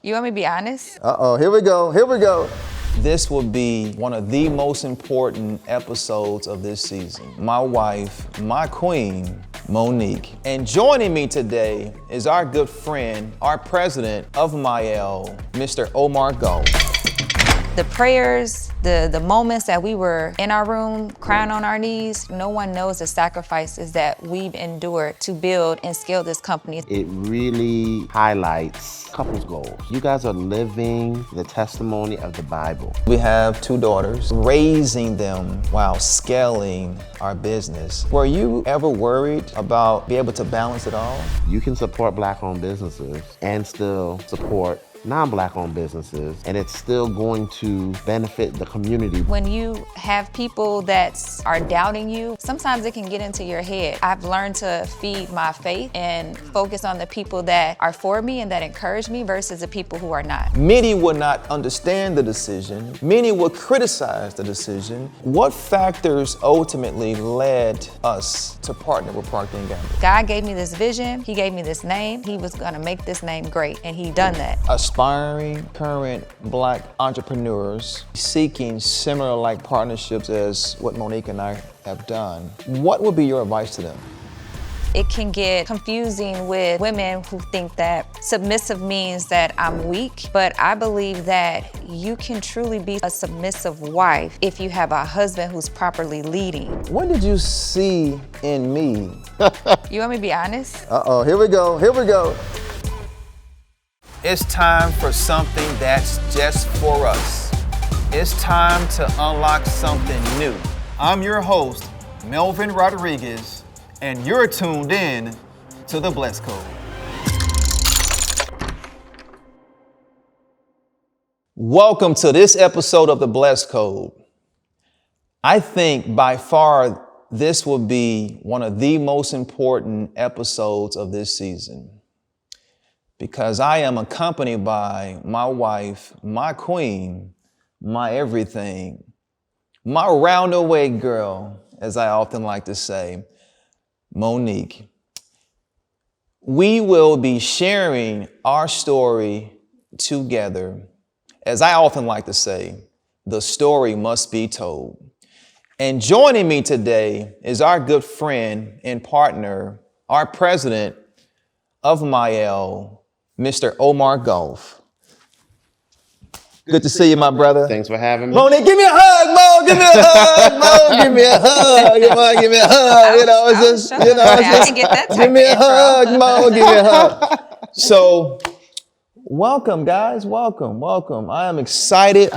You want me to be honest? Here we go. This will be one of the most important episodes of this season. My wife, my queen, Monique. And joining me today is our good friend, our president of Mielle, Mr. Omar Goff. The prayers, the moments that we were in our room crying on our knees, no one knows the sacrifices that we've endured to build and scale this company. It really highlights couples goals. You guys are living the testimony of the Bible. We have 2 daughters, raising them while scaling our business. Were you ever worried about being able to balance it all? You can support Black-owned businesses and still support non-Black-owned businesses, and it's still going to benefit the community. When you have people that are doubting you, sometimes it can get into your head. I've learned to feed my faith and focus on the people that are for me and that encourage me versus the people who are not. Many would not understand the decision. Many would criticize the decision. What factors ultimately led us to partner with Procter & Gamble? God gave me this vision. He gave me this name. He was gonna make this name great, and he done that. Aspiring current Black entrepreneurs seeking similar like partnerships as what Monique and I have done. What would be your advice to them? It can get confusing with women who think that submissive means that I'm weak, but I believe that you can truly be a submissive wife if you have a husband who's properly leading. What did you see in me? You want me to be honest? Here we go. It's time for something that's just for us. It's time to unlock something new. I'm your host, Melvin Rodriguez, and you're tuned in to The Bless Code. Welcome to this episode of The Bless Code. I think by far this will be one of the most important episodes of this season, because I am accompanied by my wife, my queen, my everything, my round-away girl, as I often like to say, Monique. We will be sharing our story together. As I often like to say, the story must be told. And joining me today is our good friend and partner, our president of Mielle, Mr. Omar Goff. Good to see you, my brother. Thanks for having me. Monique, give me a hug, Mo. Give me a hug, Mo. Give me a hug. Give me a hug. I can get that type give me a of intro. hug, Mo. Give me a hug. So, welcome, guys. Welcome. I am excited.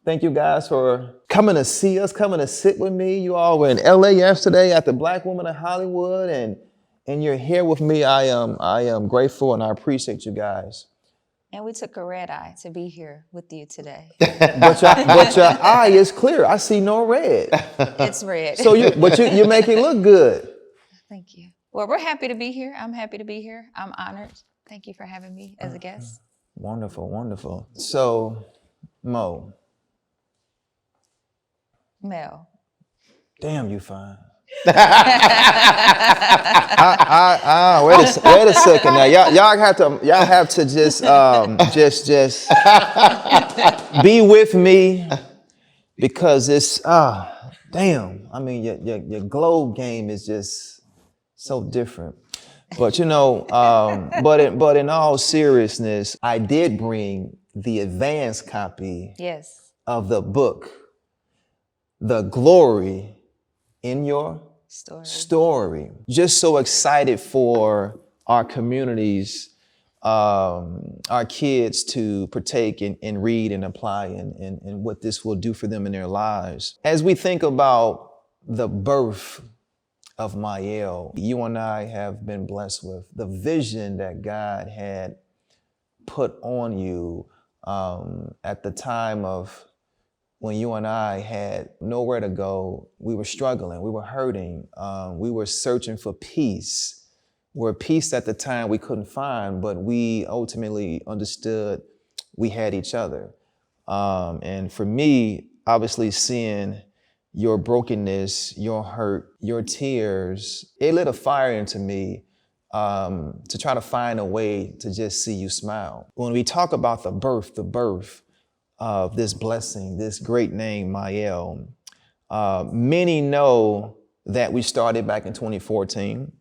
Thank you guys for coming to see us, coming to sit with me. You all were in LA yesterday at the Black Woman of Hollywood, and you're here with me. I am grateful, and I appreciate you guys. And we took a red eye to be here with you today. But your eye is clear. I see no red. It's red. So you make it look good. Thank you. Well, we're happy to be here. I'm happy to be here. I'm honored. Thank you for having me as a guest. Wonderful. So, Mo. Mel. Damn, you fine. Wait a second now. Y'all have to just be with me, because it's damn. I mean, your glow game is just so different. But but in all seriousness, I did bring the advanced copy Yes. of the book, The Glory in Your Story. Just so excited for our communities, our kids to partake and read and apply and what this will do for them in their lives. As we think about the birth of Mielle, you and I have been blessed with the vision that God had put on you at the time of when you and I had nowhere to go. We were struggling, we were hurting, we were searching for peace. Where peace at the time we couldn't find, but we ultimately understood we had each other. And for me, obviously seeing your brokenness, your hurt, your tears, it lit a fire into me to try to find a way to just see you smile. When we talk about the birth of this blessing, this great name, Mielle, many know that we started back in 2014,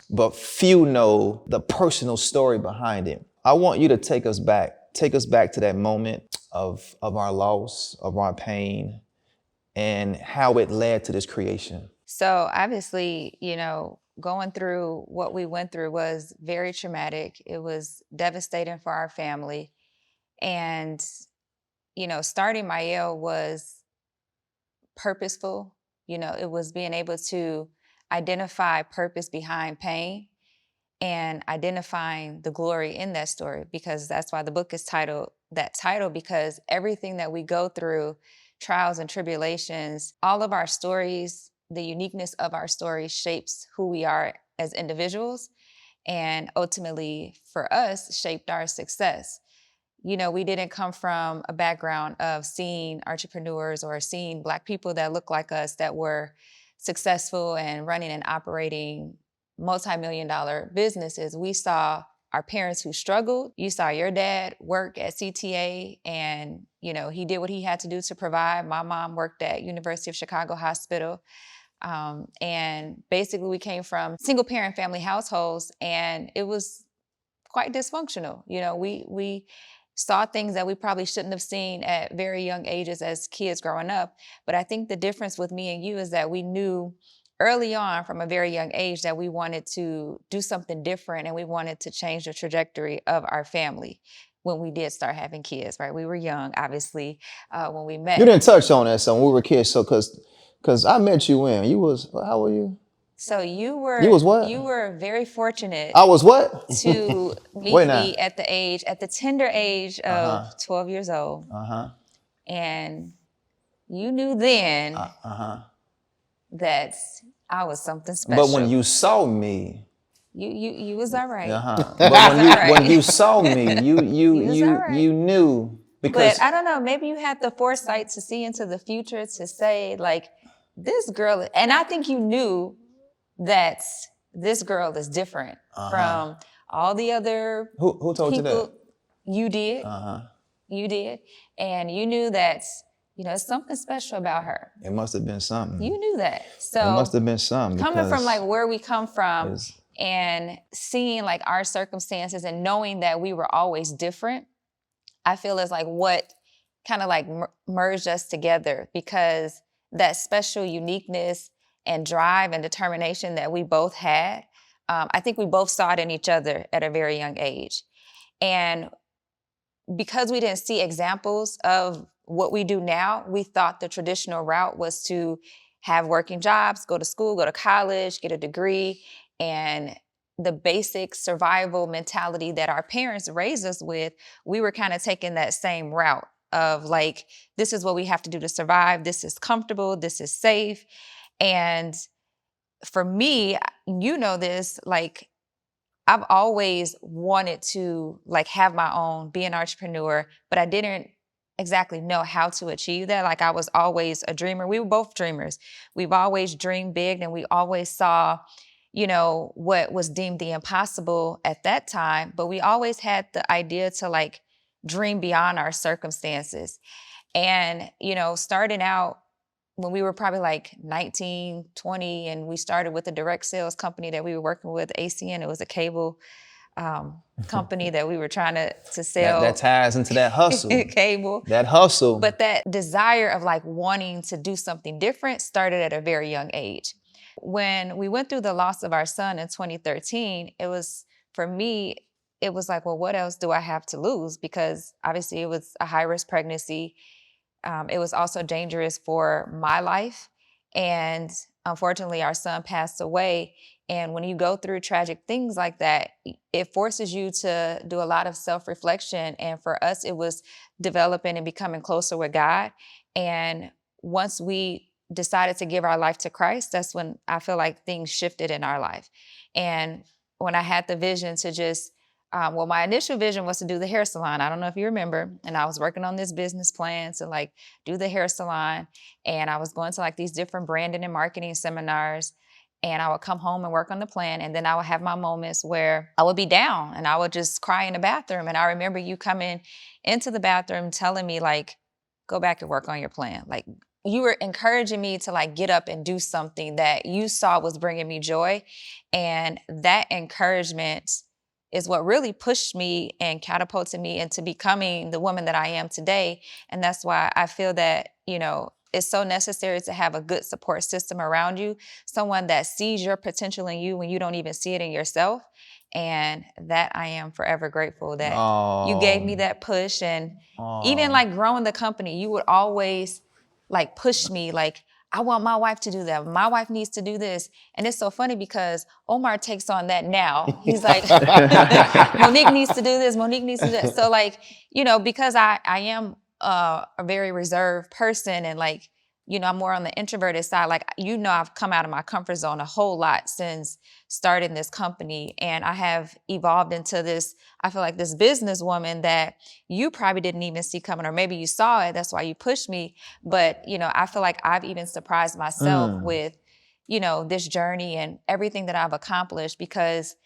but few know the personal story behind it. I want you to take us back to that moment of our loss, of our pain, and how it led to this creation. So obviously, going through what we went through was very traumatic. It was devastating for our family. And, starting Mielle was purposeful. It was being able to identify purpose behind pain and identifying the glory in that story, because that's why the book is titled that title, because everything that we go through, trials and tribulations, all of our stories, the uniqueness of our stories shapes who we are as individuals, and ultimately for us shaped our success. We didn't come from a background of seeing entrepreneurs or seeing Black people that look like us that were successful and running and operating multi-million-dollar businesses. We saw our parents who struggled. You saw your dad work at CTA and, he did what he had to do to provide. My mom worked at University of Chicago Hospital. And basically we came from single parent family households, and it was quite dysfunctional. We saw things that we probably shouldn't have seen at very young ages as kids growing up. But I think the difference with me and you is that we knew early on from a very young age that we wanted to do something different, and we wanted to change the trajectory of our family when we did start having kids, right? We were young, obviously, when we met. You didn't touch on that, so when we were kids, so because I met you when you was, how old were you? So you was what? You were very fortunate. I was what? To meet me at the tender age of 12 years old. And you knew then that I was something special. But when you saw me, you was all right. But when you saw me, you knew, because. But I don't know, maybe you had the foresight to see into the future to say, like, this girl, and I think you knew that this girl is different from all the other Who told people. You that? You did. You did. And you knew that, something special about her. It must have been something. You knew that. So it must have been something. Coming from like where we come from and seeing like our circumstances and knowing that we were always different, I feel is like what kind of like merged us together, because that special uniqueness and drive and determination that we both had, I think we both saw it in each other at a very young age. And because we didn't see examples of what we do now, we thought the traditional route was to have working jobs, go to school, go to college, get a degree, and the basic survival mentality that our parents raised us with, we were kind of taking that same route of like, this is what we have to do to survive. This is comfortable. This is safe. And for me, this, like, I've always wanted to like have my own, be an entrepreneur, but I didn't exactly know how to achieve that. Like, I was always a dreamer. We were both dreamers. We've always dreamed big, and we always saw, what was deemed the impossible at that time, but we always had the idea to like dream beyond our circumstances. And, starting out when we were probably like 19, 20, and we started with a direct sales company that we were working with, ACN. It was a cable company that we were trying to sell. That ties into that hustle. Cable. That hustle. But that desire of like wanting to do something different started at a very young age. When we went through the loss of our son in 2013, it was, for me, it was like, well, what else do I have to lose? Because obviously it was a high-risk pregnancy. It was also dangerous for my life. And unfortunately, our son passed away. And when you go through tragic things like that, it forces you to do a lot of self-reflection. And for us, it was developing and becoming closer with God. And once we decided to give our life to Christ, that's when I feel like things shifted in our life. And when I had the vision to just, my initial vision was to do the hair salon. I don't know if you remember. And I was working on this business plan to like do the hair salon. And I was going to like these different branding and marketing seminars. and I would come home and work on the plan. And then I would have my moments where I would be down and I would just cry in the bathroom. And I remember you coming into the bathroom telling me, like, go back and work on your plan. Like, you were encouraging me to like get up and do something that you saw was bringing me joy. And that encouragement is what really pushed me and catapulted me into becoming the woman that I am today. And that's why I feel that, you know, it's so necessary to have a good support system around you, someone that sees your potential in you when you don't even see it in yourself. And that I am forever grateful that you gave me that push. And even like growing the company, you would always like push me, like, I want my wife to do that. My wife needs to do this. And it's so funny because Omar takes on that now. He's like, Monique needs to do this. Monique needs to do that. So like, you know, because I am a very reserved person and like, you know, I'm more on the introverted side. Like, you know, I've come out of my comfort zone a whole lot since starting this company. And I have evolved into this, I feel like this businesswoman that you probably didn't even see coming, or maybe you saw it. That's why you pushed me. But, you know, I feel like I've even surprised myself with, you know, this journey and everything that I've accomplished because,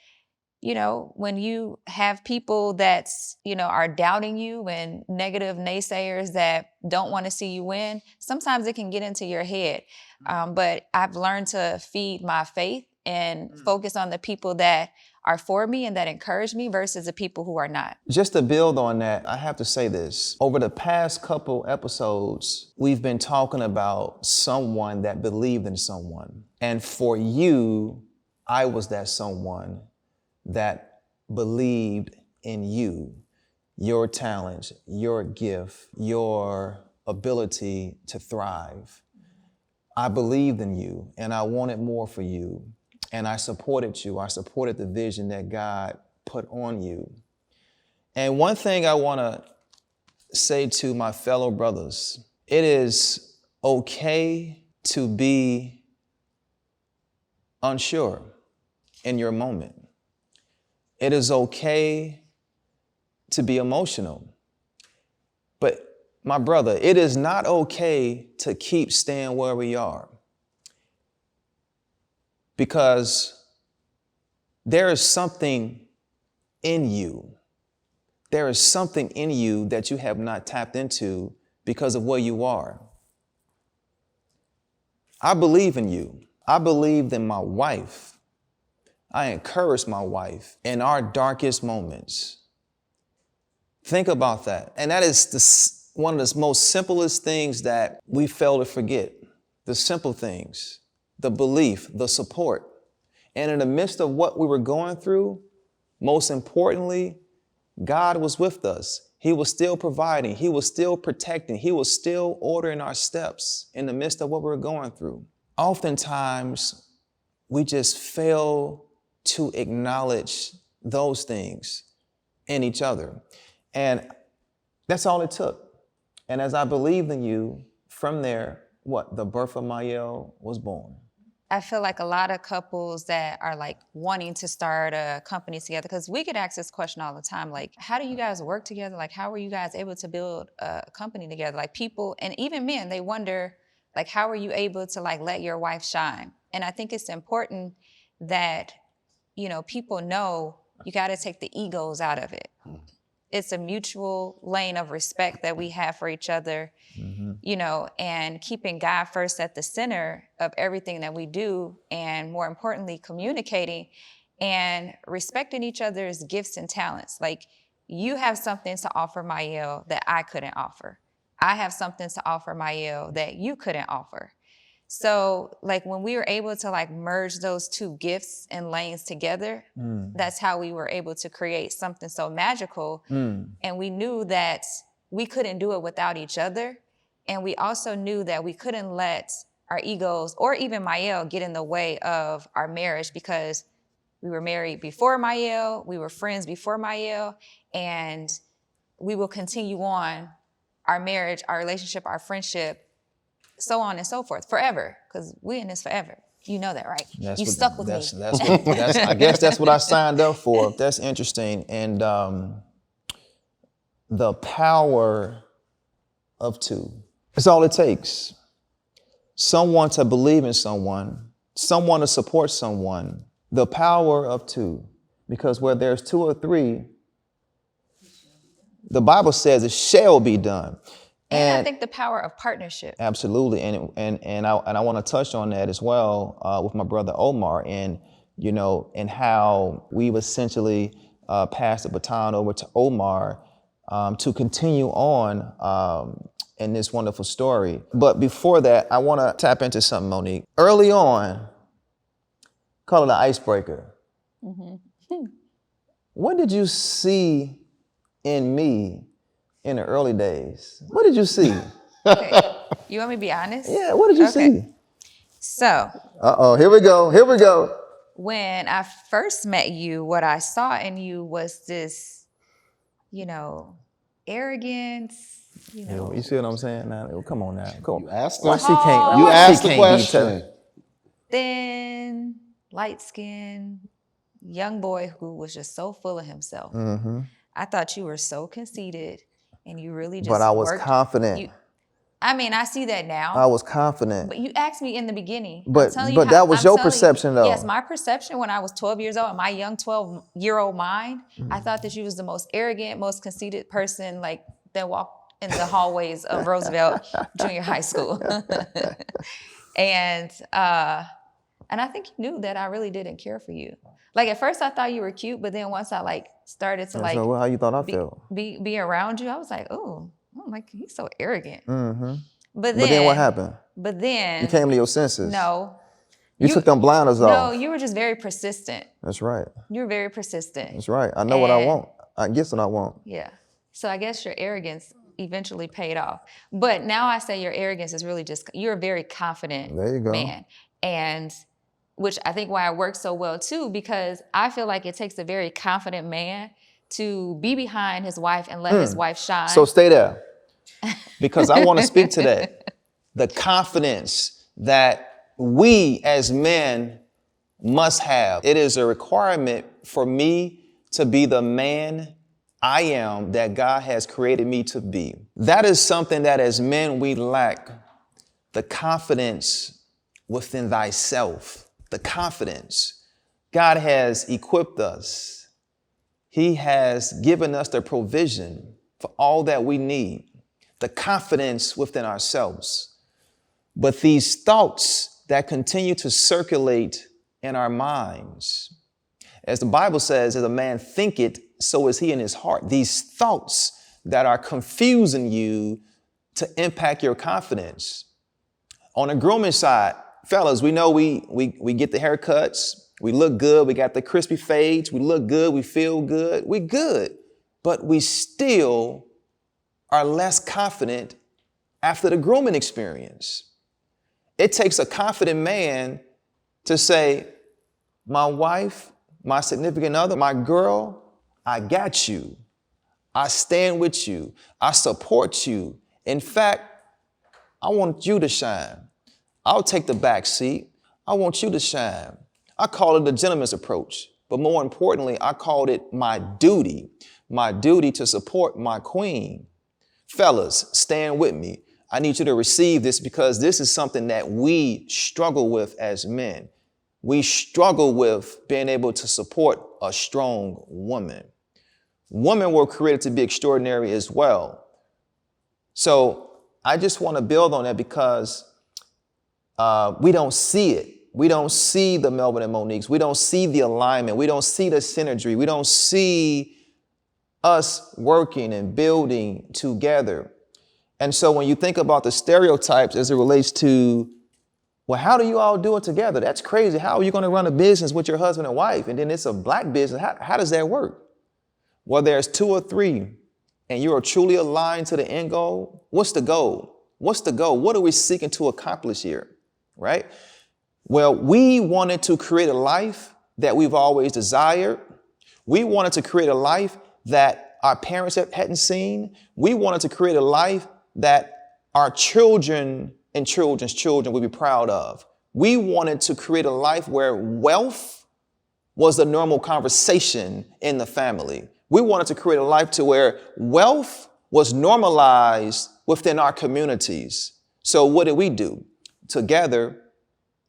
you know, when you have people that, you know, are doubting you and negative naysayers that don't want to see you win, sometimes it can get into your head. But I've learned to feed my faith and focus on the people that are for me and that encourage me versus the people who are not. Just to build on that, I have to say this. Over the past couple episodes, we've been talking about someone that believed in someone. And for you, I was that someone that believed in you, your talents, your gift, your ability to thrive. I believed in you and I wanted more for you. And I supported you. I supported the vision that God put on you. And one thing I want to say to my fellow brothers, it is okay to be unsure in your moment. It is okay to be emotional. But my brother, it is not okay to keep staying where we are. Because there is something in you. There is something in you that you have not tapped into because of where you are. I believe in you. I believed in my wife. I encouraged my wife in our darkest moments. Think about that. And that is one of the most simplest things that we fail to forget. The simple things, the belief, the support. And in the midst of what we were going through, most importantly, God was with us. He was still providing. He was still protecting. He was still ordering our steps in the midst of what we were going through. Oftentimes, we just fail to acknowledge those things in each other. And that's all it took. And as I believed in you, from there, the birth of Mielle was born. I feel like a lot of couples that are like wanting to start a company together, because we get asked this question all the time, like, how do you guys work together? Like, how were you guys able to build a company together? Like people, and even men, they wonder, like, how are you able to like let your wife shine? And I think it's important that, you know, people know you got to take the egos out of it. It's a mutual lane of respect that we have for each other, you know, and keeping God first at the center of everything that we do. And more importantly, communicating and respecting each other's gifts and talents. Like, you have something to offer Mielle that I couldn't offer. I have something to offer Mielle that you couldn't offer. So like when we were able to like merge those two gifts and lanes together, that's how we were able to create something so magical. And we knew that we couldn't do it without each other. And we also knew that we couldn't let our egos or even Mielle get in the way of our marriage, because we were married before Mielle, we were friends before Mielle, and we will continue on our marriage, our relationship, our friendship, so on and so forth, forever, because we in this forever. You know that, right? You stuck with me. I guess that's what I signed up for. That's interesting. And the power of two. It's all it takes. Someone to believe in someone someone to support someone, the power of two, because where there's two or three, the Bible says it shall be done. And I think the power of partnership. Absolutely, and I want to touch on that as well with my brother Omar, and and how we've essentially passed the baton over to Omar to continue on in this wonderful story. But before that, I want to tap into something, Monique. Early on, call it an icebreaker. Mm-hmm. What did you see in me in the early days? What did you see? Okay. You want me to be honest? Yeah, what did you see? So. Here we go. When I first met you, what I saw in you was this, arrogance, You see what I'm saying now? Come on now. Come on. You asked Why her. she can't? You why asked she the can't be question. thin, light-skinned, young boy who was just so full of himself. Mm-hmm. I thought you were so conceited and you really just But I was worked. confident. I see that now. I was confident. But you asked me in the beginning. But that was your perception, though. Yes, my perception when I was 12 years old, in my young 12-year-old mind, I thought that you was the most arrogant, most conceited person that walked in the hallways of Roosevelt Junior High School. And I think you knew that I really didn't care for you. Like at first I thought you were cute, but then once I started to So how you thought I felt? Be around you, I was like, oh, I'm like, he's so arrogant. Mm-hmm. But then what happened? But then you came to your senses. No. You took them blinders off. No, you were just very persistent. That's right. You were very persistent. That's right. I know what I want. I guess what I want. Yeah. So I guess your arrogance eventually paid off. But now I say your arrogance is really just, you're a very confident man. And which I think why it works so well too, because I feel like it takes a very confident man to be behind his wife and let his wife shine. So stay there. Because I want to speak to that. The confidence that we as men must have. It is a requirement for me to be the man I am that God has created me to be. That is something that as men we lack. The confidence within thyself. The confidence. God has equipped us. He has given us the provision for all that we need. The confidence within ourselves. But these thoughts that continue to circulate in our minds, as the Bible says, as a man thinketh, so is he in his heart. These thoughts that are confusing you to impact your confidence. On the grooming side, fellas, we know we get the haircuts, we look good, we got the crispy fades, we look good, we feel good, we good, but we still are less confident after the grooming experience. It takes a confident man to say, my wife, my significant other, my girl, I got you. I stand with you. I support you. In fact, I want you to shine. I'll take the back seat. I want you to shine. I call it the gentleman's approach, but more importantly, I called it my duty to support my queen. Fellas, stand with me. I need you to receive this because this is something that we struggle with as men. We struggle with being able to support a strong woman. Women were created to be extraordinary as well. So I just want to build on that because we don't see it. We don't see the Melvin and Moniques. We don't see the alignment. We don't see the synergy. We don't see us working and building together. And so when you think about the stereotypes as it relates to, well, how do you all do it together? That's crazy. How are you going to run a business with your husband and wife? And then it's a black business. How does that work? Well, there's two or three and you are truly aligned to the end goal. What's the goal? What's the goal? What are we seeking to accomplish here? Right? Well, we wanted to create a life that we've always desired. We wanted to create a life that our parents hadn't seen. We wanted to create a life that our children and children's children would be proud of. We wanted to create a life where wealth was the normal conversation in the family. We wanted to create a life to where wealth was normalized within our communities. So what did we do? Together,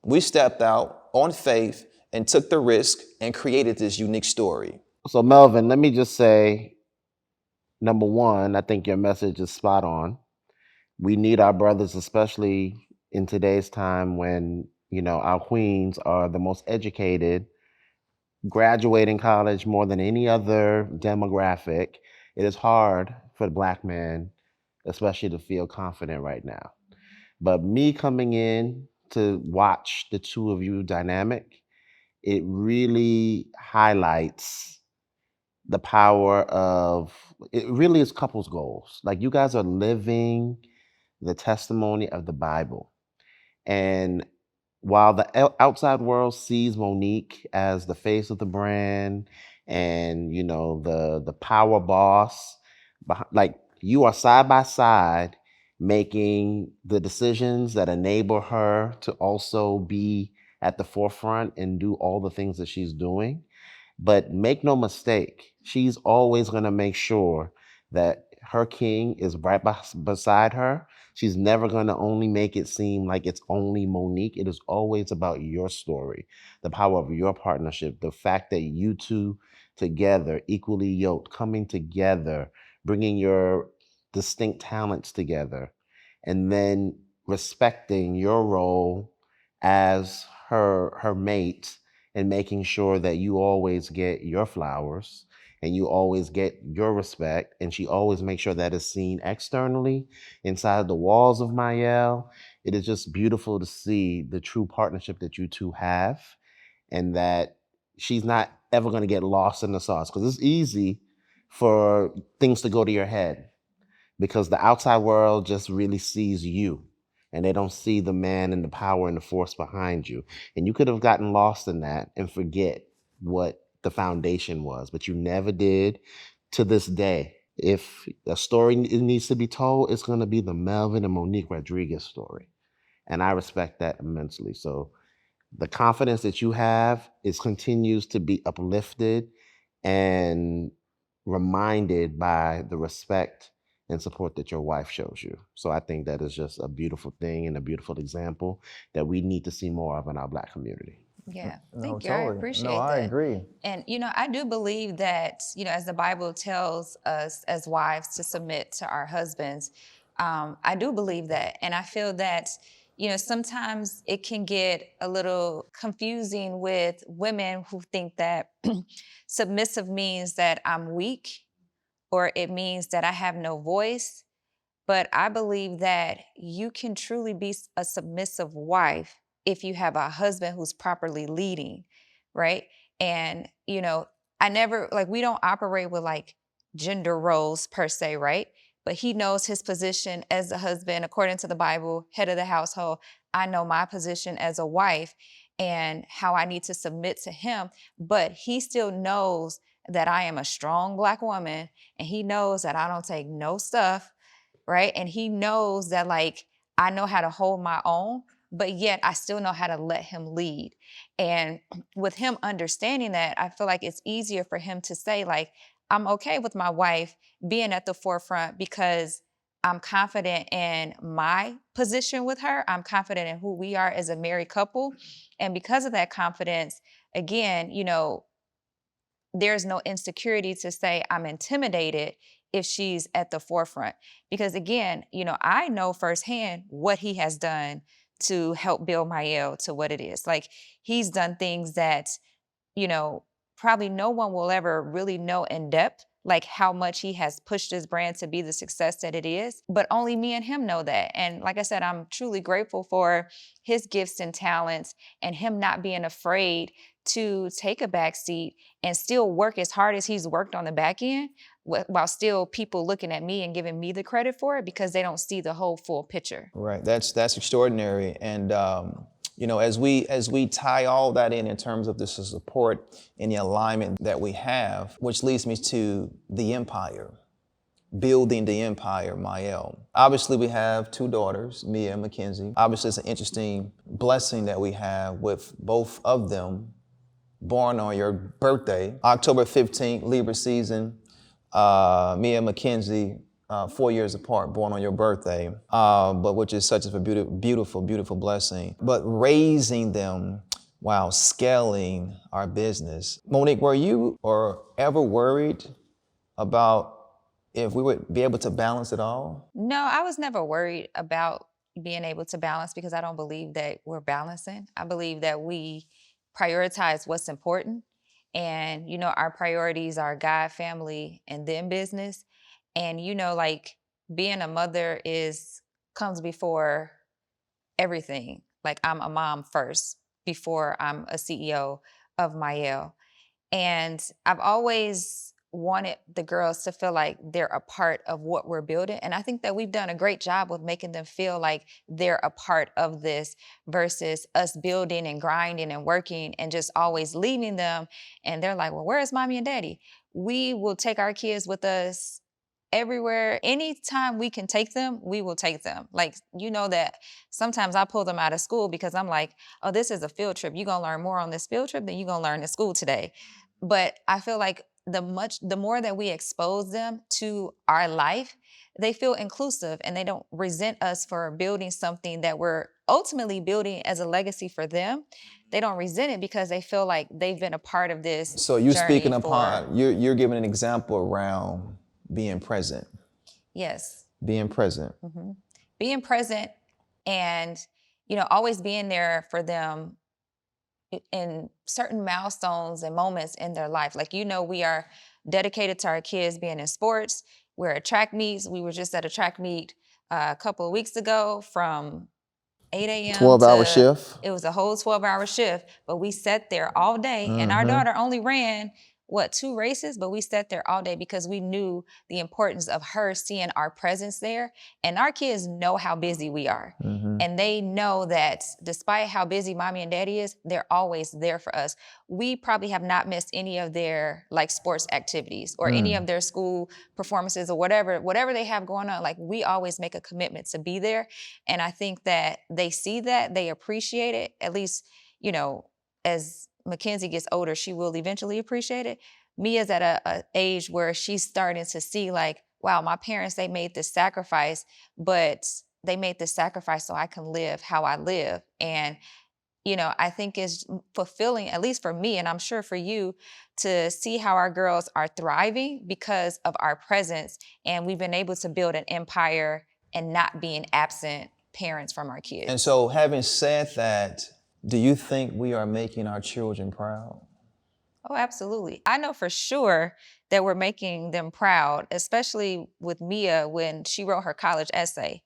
We stepped out on faith and took the risk and created this unique story. So Melvin, let me just say, number one, I think your message is spot on. We need our brothers, especially in today's time when, our queens are the most educated, graduating college more than any other demographic. It is hard for the Black man, especially, to feel confident right now. But me coming in to watch the two of you dynamic, it really highlights the power of, it really is couples goals. Like, you guys are living the testimony of the Bible. And while the outside world sees Monique as the face of the brand and, the power boss, like, you are side by side making the decisions that enable her to also be at the forefront and do all the things that she's doing. But make no mistake, she's always going to make sure that her king is right beside her. She's never going to only make it seem like it's only Monique. It is always about your story, the power of your partnership, the fact that you two together, equally yoked, coming together, bringing your distinct talents together, and then respecting your role as her mate and making sure that you always get your flowers and you always get your respect. And she always makes sure that is seen externally inside the walls of Mielle. It is just beautiful to see the true partnership that you two have, and that she's not ever going to get lost in the sauce, because it's easy for things to go to your head because the outside world just really sees you and they don't see the man and the power and the force behind you. And you could have gotten lost in that and forget what the foundation was, but you never did. To this day, if a story needs to be told, it's going to be the Melvin and Monique Rodriguez story. And I respect that immensely. So the confidence that you have continues to be uplifted and reminded by the respect and support that your wife shows you. So I think that is just a beautiful thing and a beautiful example that we need to see more of in our Black community. Yeah, No, thank you. totally. I appreciate that. I agree. And, I do believe that, as the Bible tells us as wives to submit to our husbands, I do believe that. And I feel that, sometimes it can get a little confusing with women who think that submissive means that I'm weak or it means that I have no voice. But I believe that you can truly be a submissive wife if you have a husband who's properly leading, right? And, I never, like, we don't operate with like gender roles per se, right? But he knows his position as a husband, according to the Bible, head of the household. I know my position as a wife and how I need to submit to him. But he still knows that I am a strong Black woman, and he knows that I don't take no stuff, right? And he knows that, like, I know how to hold my own, but yet I still know how to let him lead. And with him understanding that, I feel like it's easier for him to say, like, I'm okay with my wife being at the forefront because I'm confident in my position with her. I'm confident in who we are as a married couple. And because of that confidence, again, there's no insecurity to say I'm intimidated if she's at the forefront. Because again, I know firsthand what he has done to help build Mielle to what it is. Like, he's done things that, probably no one will ever really know in depth, like how much he has pushed his brand to be the success that it is. But only me and him know that. And like I said, I'm truly grateful for his gifts and talents and him not being afraid to take a back seat and still work as hard as he's worked on the back end, while still people looking at me and giving me the credit for it because they don't see the whole full picture. Right. That's extraordinary. And as we tie all that in terms of the support and the alignment that we have, which leads me to the empire, building the empire, Mielle. Obviously, we have two daughters, Mia and Mackenzie. Obviously, it's an interesting blessing that we have with both of them born on your birthday, October 15th, Libra season. Mia and Mackenzie 4 years apart, born on your birthday, but which is such a beautiful, beautiful blessing. But raising them while scaling our business. Monique, were you or ever worried about if we would be able to balance it all? No, I was never worried about being able to balance because I don't believe that we're balancing. I believe that we prioritize what's important. And, our priorities are God, family, and then business. And, like being a mother comes before everything. Like I'm a mom first before I'm a CEO of Mielle. And I've always wanted the girls to feel like they're a part of what we're building. And I think that we've done a great job with making them feel like they're a part of this versus us building and grinding and working and just always leaving them. And they're like, well, where's mommy and daddy? We will take our kids with us everywhere. Anytime we can take them, we will take them. Like, that sometimes I pull them out of school because I'm like, oh, this is a field trip. You're going to learn more on this field trip than you're going to learn in school today. But I feel like the more that we expose them to our life, they feel inclusive and they don't resent us for building something that we're ultimately building as a legacy for them. They don't resent it because they feel like they've been a part of this. So you're speaking upon, you're giving an example around being present. Yes. Being present. Mm-hmm. Being present and, always being there for them in certain milestones and moments in their life. Like, we are dedicated to our kids being in sports. We're at track meets. We were just at a track meet a couple of weeks ago from 8 a.m. 12-hour shift. It was a whole 12-hour shift, but we sat there all day. And our daughter only ran 2 races, but we sat there all day because we knew the importance of her seeing our presence there. And our kids know how busy we are. And they know that despite how busy mommy and daddy is, they're always there for us. We probably have not missed any of their sports activities or any of their school performances or whatever they have going on. Like, we always make a commitment to be there. And I think that they see that, they appreciate it, at least, as Mackenzie gets older, she will eventually appreciate it. Mia's at a age where she's starting to see like, wow, my parents, they made this sacrifice, but they made this sacrifice so I can live how I live. And, I think it's fulfilling, at least for me, and I'm sure for you, to see how our girls are thriving because of our presence. And we've been able to build an empire and not being absent parents from our kids. And so having said that, do you think we are making our children proud? Oh, absolutely. I know for sure that we're making them proud, especially with Mia when she wrote her college essay.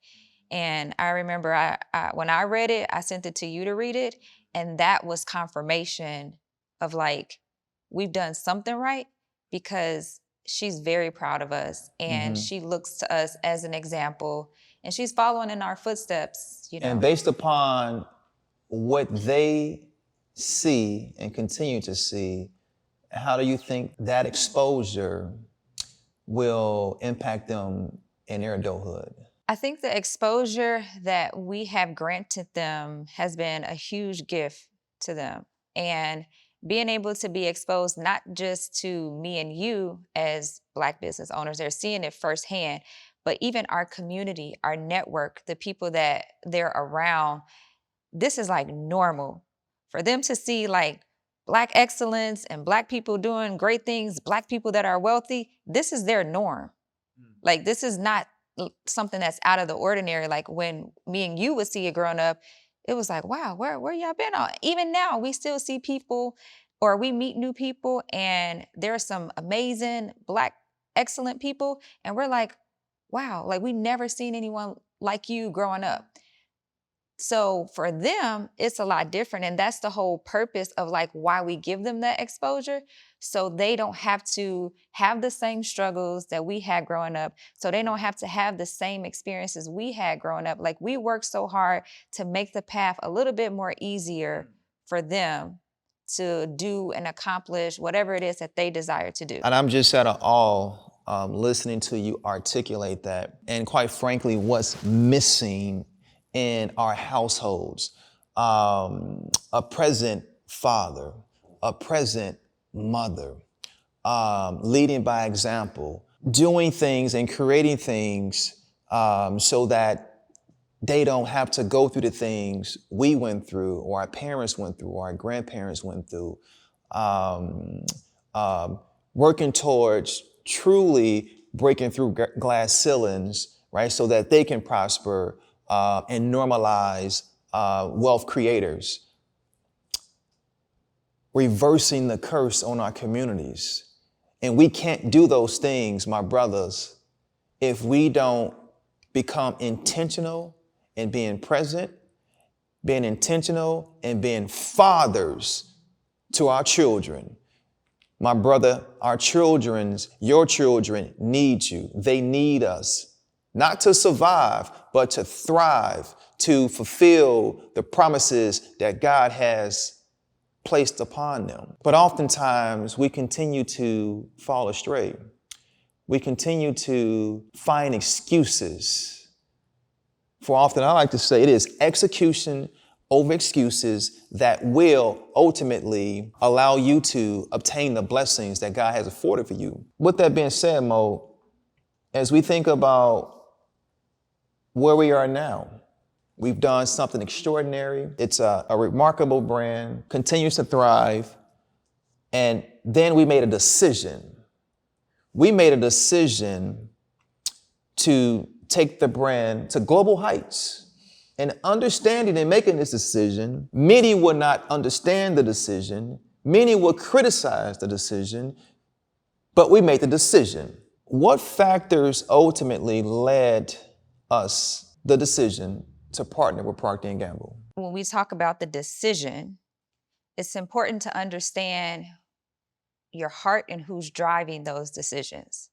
And I remember when I read it, I sent it to you to read it. And that was confirmation of like, we've done something right because she's very proud of us. And she looks to us as an example and she's following in our footsteps, And based upon what they see and continue to see, how do you think that exposure will impact them in their adulthood? I think the exposure that we have granted them has been a huge gift to them. And being able to be exposed not just to me and you as Black business owners, they're seeing it firsthand, but even our community, our network, the people that they're around, this is like normal. For them to see like Black excellence and Black people doing great things, Black people that are wealthy, this is their norm. Like, this is not something that's out of the ordinary. Like when me and you would see it growing up, it was like, wow, where y'all been on? Even now, we still see people or we meet new people and there are some amazing Black excellent people. And we're like, wow, like we never seen anyone like you growing up. So for them, it's a lot different. And that's the whole purpose of like why we give them that exposure. So they don't have to have the same struggles that we had growing up. So they don't have to have the same experiences we had growing up. Like, we work so hard to make the path a little bit more easier for them to do and accomplish whatever it is that they desire to do. And I'm just at awe listening to you articulate that. And quite frankly, what's missing in our households, a present father, a present mother, leading by example, doing things and creating things so that they don't have to go through the things we went through, or our parents went through, or our grandparents went through. Um, Working towards truly breaking through glass ceilings, right, so that they can prosper and normalize wealth creators. Reversing the curse on our communities. And we can't do those things, my brothers, if we don't become intentional in being present, being intentional and being fathers to our children. My brother, our your children need you. They need us, not to survive, but to thrive, to fulfill the promises that God has placed upon them. But oftentimes we continue to fall astray. We continue to find excuses. For often, I like to say it is execution over excuses that will ultimately allow you to obtain the blessings that God has afforded for you. With that being said, Mo, as we think about where we are now, we've done something extraordinary. It's a remarkable brand, continues to thrive. And then we made a decision. We made a decision to take the brand to global heights. And understanding and making this decision, many would not understand the decision. Many would criticize the decision, but we made the decision. What factors ultimately led us the decision to partner with Procter & Gamble? When we talk about the decision, it's important to understand your heart and who's driving those decisions.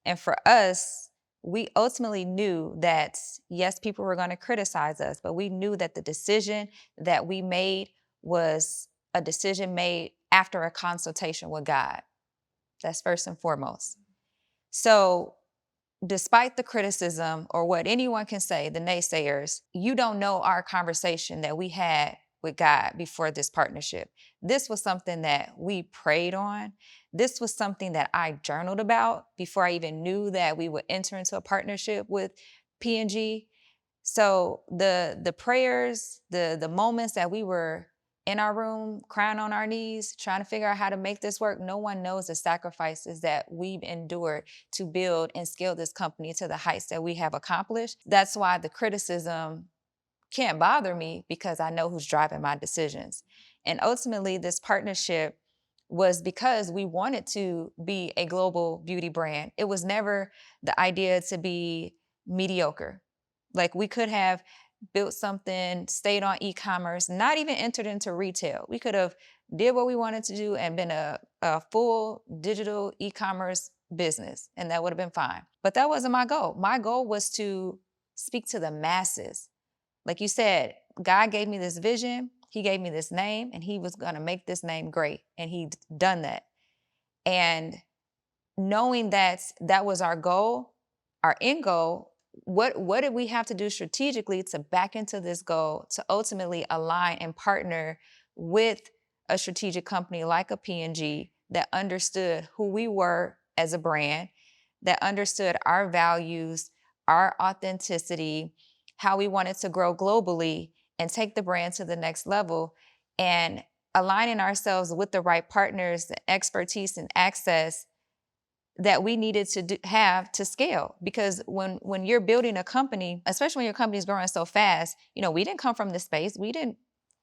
And for us, we ultimately knew that, yes, people were going to criticize us, but we knew that the decision that we made was a decision made after a consultation with God. That's first and foremost. So despite the criticism or what anyone can say, the naysayers, you don't know our conversation that we had with God before this partnership. This was something that we prayed on. This was something that I journaled about before I even knew that we would enter into a partnership with P&G. So the prayers, the moments that we were in our room, crying on our knees, trying to figure out how to make this work, no one knows the sacrifices that we've endured to build and scale this company to the heights that we have accomplished. That's why the criticism can't bother me, because I know who's driving my decisions. And ultimately, this partnership was because we wanted to be a global beauty brand. It was never the idea to be mediocre. Like, we could have built something, stayed on e-commerce, not even entered into retail. We could have did what we wanted to do and been a full digital e-commerce business, and that would have been fine. But that wasn't my goal. My goal was to speak to the masses. Like you said, God gave me this vision, he gave me this name, and he was going to make this name great. And he'd done that. And knowing that that was our goal, our end goal, what did we have to do strategically to back into this goal, to ultimately align and partner with a strategic company like a P&G that understood who we were as a brand, that understood our values, our authenticity, how we wanted to grow globally and take the brand to the next level, and aligning ourselves with the right partners, the expertise and access that we needed to have to scale. Because when you're building a company, especially when your company is growing so fast, we didn't come from the space. We didn't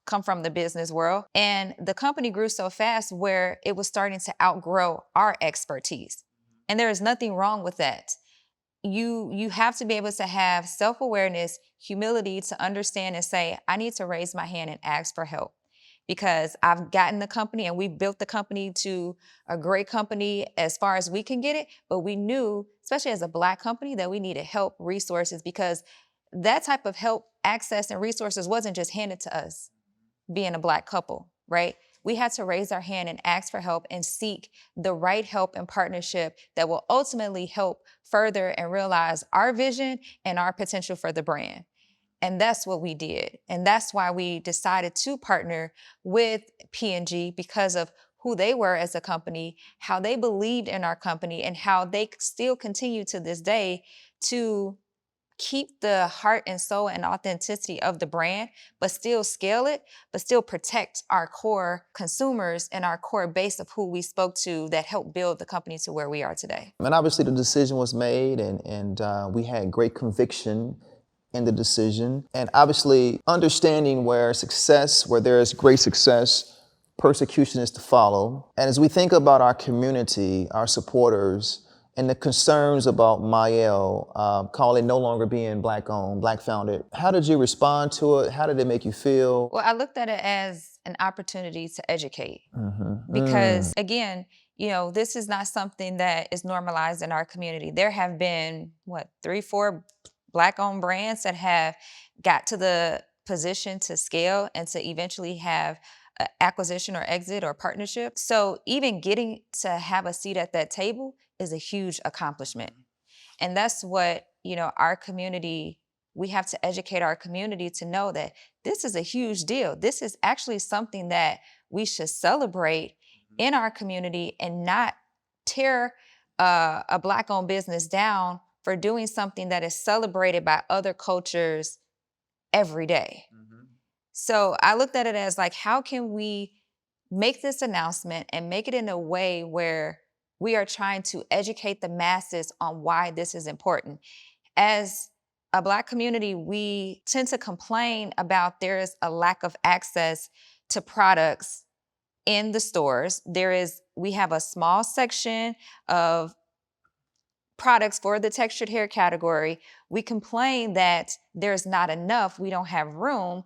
come from the business world. And the company grew so fast where it was starting to outgrow our expertise. And there is nothing wrong with that. You have to be able to have self-awareness, humility to understand and say, I need to raise my hand and ask for help, because I've gotten the company and we've built the company to a great company as far as we can get it. But we knew, especially as a Black company, that we needed help, resources, because that type of help, access, and resources wasn't just handed to us being a Black couple, right? We had to raise our hand and ask for help and seek the right help and partnership that will ultimately help further and realize our vision and our potential for the brand. And that's what we did. And that's why we decided to partner with P&G, because of who they were as a company, how they believed in our company, and how they still continue to this day to keep the heart and soul and authenticity of the brand, but still scale it, but still protect our core consumers and our core base of who we spoke to that helped build the company to where we are today. And obviously the decision was made, and we had great conviction in the decision. And obviously understanding where there is great success, persecution is to follow. And as we think about our community, our supporters, and the concerns about Mielle, call it no longer being Black owned, Black founded, how did you respond to it? How did it make you feel? Well, I looked at it as an opportunity to educate. Because again, this is not something that is normalized in our community. There have been, 3, 4 Black-owned brands that have got to the position to scale and to eventually have acquisition or exit or partnership. So even getting to have a seat at that table is a huge accomplishment. And that's what, our community, we have to educate our community to know that this is a huge deal. This is actually something that we should celebrate in our community and not tear a Black-owned business down for doing something that is celebrated by other cultures every day. So I looked at it as like, how can we make this announcement and make it in a way where we are trying to educate the masses on why this is important. As a Black community, we tend to complain about there is a lack of access to products in the stores. We have a small section of products for the textured hair category. We complain that there's not enough, we don't have room.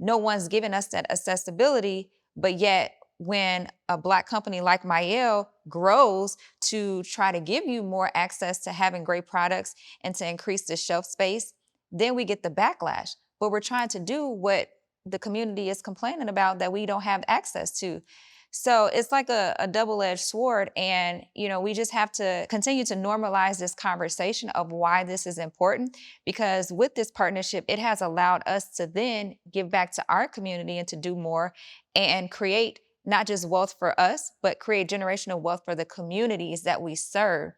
No one's given us that accessibility, but yet when a Black company like Mielle grows to try to give you more access to having great products and to increase the shelf space, then we get the backlash. But we're trying to do what the community is complaining about that we don't have access to. So it's like a double-edged sword. And, we just have to continue to normalize this conversation of why this is important, because with this partnership, it has allowed us to then give back to our community and to do more and create not just wealth for us, but create generational wealth for the communities that we serve.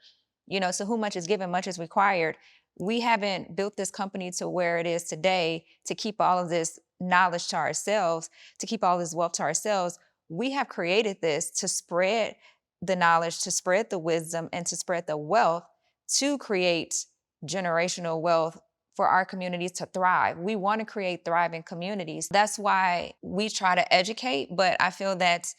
So who much is given, much is required. We haven't built this company to where it is today to keep all of this knowledge to ourselves, to keep all this wealth to ourselves. We have created this to spread the knowledge, to spread the wisdom, and to spread the wealth to create generational wealth for our communities to thrive. We want to create thriving communities. That's why we try to educate, but I feel that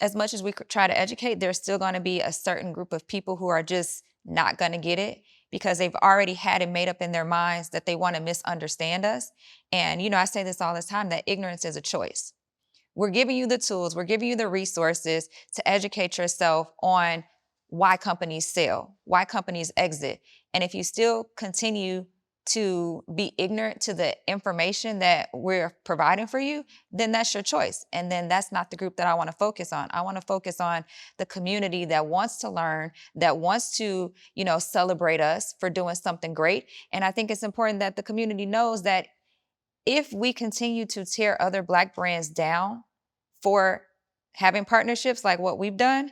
as much as we try to educate, there's still going to be a certain group of people who are just not going to get it because they've already had it made up in their minds that they want to misunderstand us. And, I say this all the time, that ignorance is a choice. We're giving you the tools, we're giving you the resources to educate yourself on why companies sell, why companies exit. And if you still continue to be ignorant to the information that we're providing for you, then that's your choice. And then that's not the group that I want to focus on. I want to focus on the community that wants to learn, that wants to, celebrate us for doing something great. And I think it's important that the community knows that if we continue to tear other Black brands down for having partnerships like what we've done,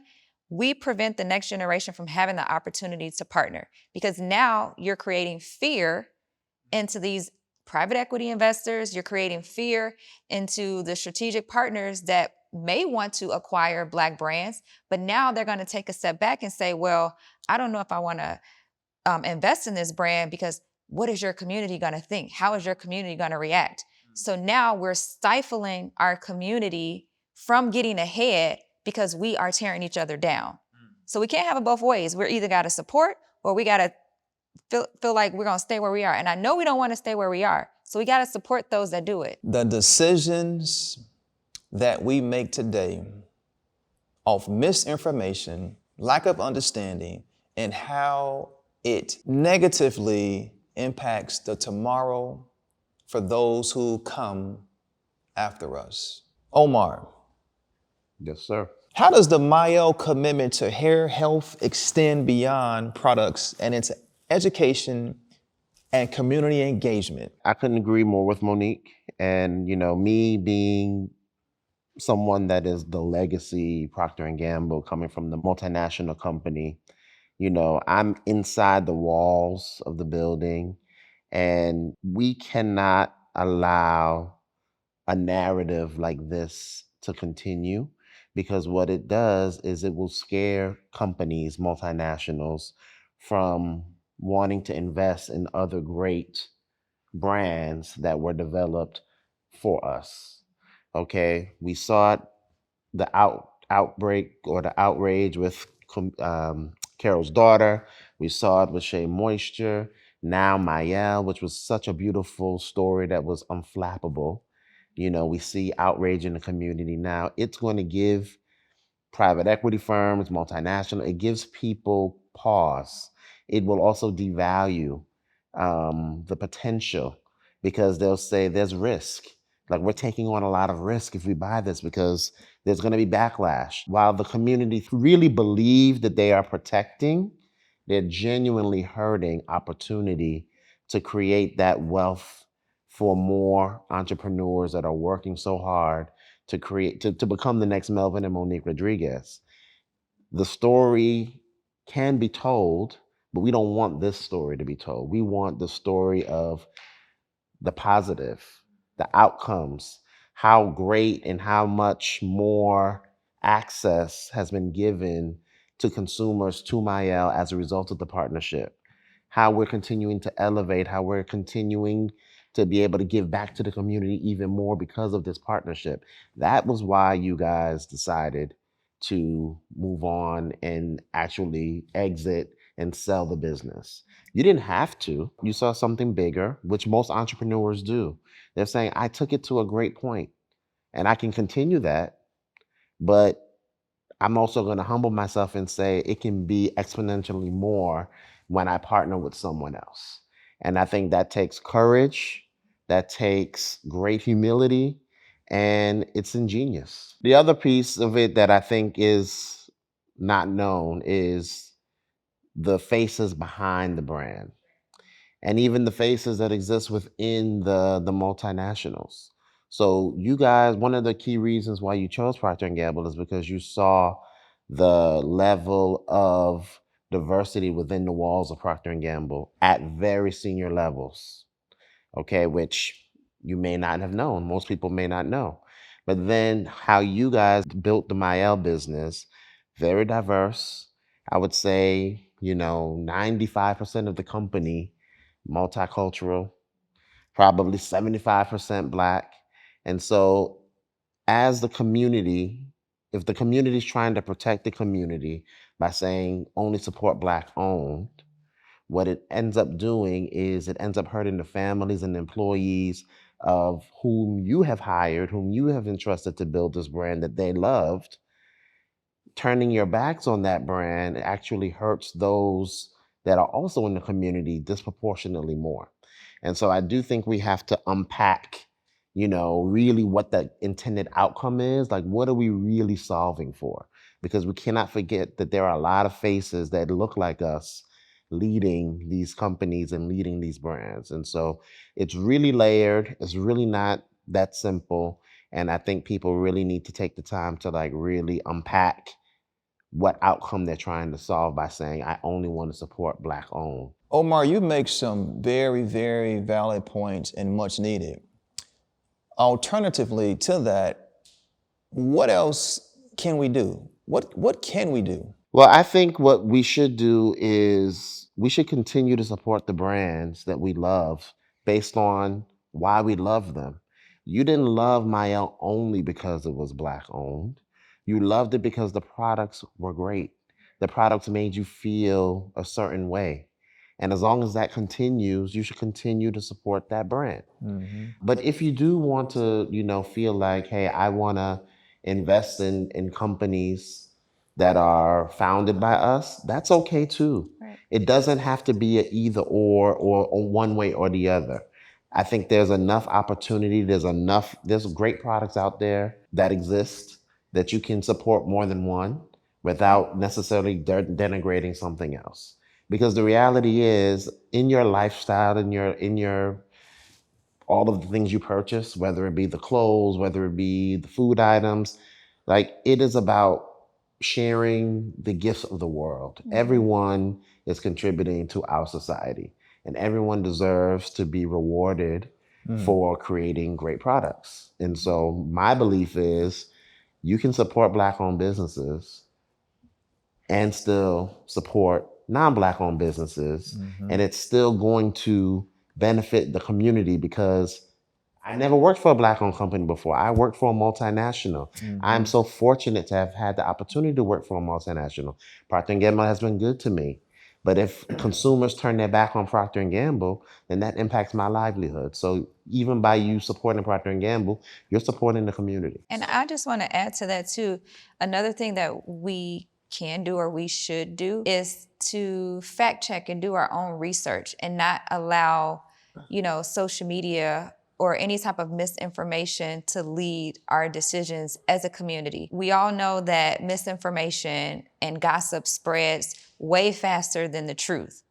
we prevent the next generation from having the opportunity to partner, because now you're creating fear into these private equity investors. You're creating fear into the strategic partners that may want to acquire Black brands, but now they're going to take a step back and say, well, I don't know if I want to invest in this brand because what is your community going to think? How is your community going to react? So now we're stifling our community from getting ahead because we are tearing each other down. So we can't have it both ways. We're either got to support or we got to feel like we're going to stay where we are. And I know we don't want to stay where we are. So we got to support those that do it. The decisions that we make today of misinformation, lack of understanding, and how it negatively impacts the tomorrow for those who come after us. Omar. Yes, sir. How does the Mielle commitment to hair health extend beyond products and into education and community engagement? I couldn't agree more with Monique. And, me being someone that is the legacy Procter and Gamble coming from the multinational company, I'm inside the walls of the building, and we cannot allow a narrative like this to continue, because what it does is it will scare companies, multinationals, from wanting to invest in other great brands that were developed for us. Okay, we saw it, the outbreak or the outrage with Carol's daughter. We saw it with Shea Moisture. Now Mielle, which was such a beautiful story that was unflappable. We see outrage in the community now. It's going to give private equity firms, multinational, it gives people pause. It will also devalue the potential, because they'll say there's risk. Like, we're taking on a lot of risk if we buy this because there's going to be backlash. While the community really believe that they are protecting, they're genuinely hurting opportunity to create that wealth for more entrepreneurs that are working so hard to create to become the next Melvin and Monique Rodriguez. The story can be told, but we don't want this story to be told. We want the story of the positive, the outcomes, how great and how much more access has been given to consumers to Mielle as a result of the partnership, how we're continuing to elevate, how we're continuing to be able to give back to the community even more because of this partnership. That was why you guys decided to move on and actually exit and sell the business. You didn't have to. You saw something bigger, which most entrepreneurs do. They're saying, I took it to a great point and I can continue that, but I'm also going to humble myself and say it can be exponentially more when I partner with someone else. And I think that takes courage, that takes great humility, and it's ingenious. The other piece of it that I think is not known is the faces behind the brand, and even the faces that exist within the multinationals. So you guys, one of the key reasons why you chose Procter and Gamble is because you saw the level of diversity within the walls of Procter and Gamble at very senior levels. Okay, which you may not have known. Most people may not know. But then how you guys built the Mielle business, very diverse. I would say, 95% of the company multicultural, probably 75% Black. And so, as the community, if the community is trying to protect the community by saying only support Black owned, what it ends up doing is it ends up hurting the families and employees of whom you have hired, whom you have entrusted to build this brand that they loved. Turning your backs on that brand actually hurts those that are also in the community disproportionately more. And so I do think we have to unpack, really what the intended outcome is. Like, what are we really solving for? Because we cannot forget that there are a lot of faces that look like us leading these companies and leading these brands. And so it's really layered. It's really not that simple. And I think people really need to take the time to really unpack what outcome they're trying to solve by saying, I only want to support Black owned. Omar, you make some very, very valid points and much needed. Alternatively to that, what else can we do? What can we do? Well, I think what we should do is we should continue to support the brands that we love based on why we love them. You didn't love Mielle only because it was Black owned. You loved it because the products were great. The products made you feel a certain way. And as long as that continues, you should continue to support that brand. But if you do want to, feel like, hey, I want to invest in companies that are founded by us, that's okay too. Right. It doesn't have to be a either or one way or the other. I think there's enough opportunity, there's great products out there that exist that you can support more than one without necessarily denigrating something else. Because the reality is, in your lifestyle, in your all of the things you purchase, whether it be the clothes, whether it be the food items. Like, it is about sharing the gifts of the world. Everyone is contributing to our society, and everyone deserves to be rewarded for creating great products. And so my belief is you can support Black-owned businesses and still support non-Black-owned businesses, and it's still going to benefit the community, because I never worked for a Black-owned company before. I worked for a multinational. I'm so fortunate to have had the opportunity to work for a multinational. Procter & Gamble has been good to me. But if consumers turn their back on Procter & Gamble, then that impacts my livelihood. So even by you supporting Procter & Gamble, you're supporting the community. And I just want to add to that too. Another thing that we can do or we should do is to fact check and do our own research and not allow, social media or any type of misinformation to lead our decisions as a community. We all know that misinformation and gossip spreads way faster than the truth.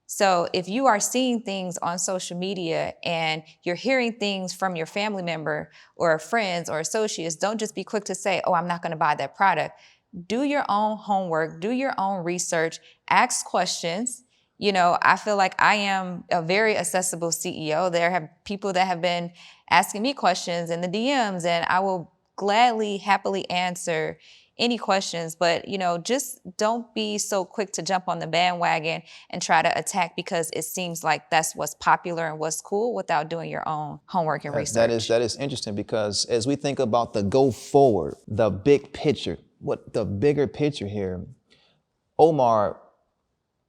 So if you are seeing things on social media and you're hearing things from your family member or friends or associates, don't just be quick to say, oh, I'm not going to buy that product. Do your own homework, do your own research, ask questions. I feel like I am a very accessible CEO. There have people that have been asking me questions in the DMs, and I will gladly, happily answer any questions. But, just don't be so quick to jump on the bandwagon and try to attack because it seems like that's what's popular and what's cool without doing your own homework and research. That is interesting, because as we think about the go forward, the big picture, what the bigger picture here, Omar,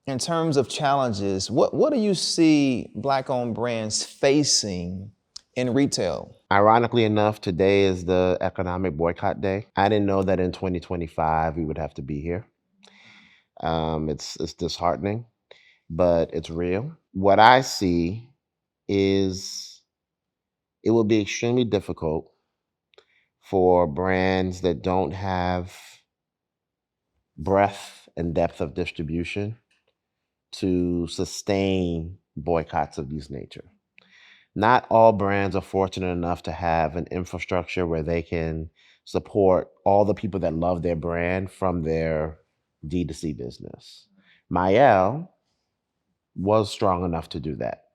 in terms of challenges, what do you see Black-owned brands facing in retail? Ironically enough, today is the economic boycott day. I didn't know that in 2025 we would have to be here. It's disheartening, but it's real. What I see is it will be extremely difficult for brands that don't have breadth and depth of distribution to sustain boycotts of this nature. Not all brands are fortunate enough to have an infrastructure where they can support all the people that love their brand from their D2C business. Mielle was strong enough to do that.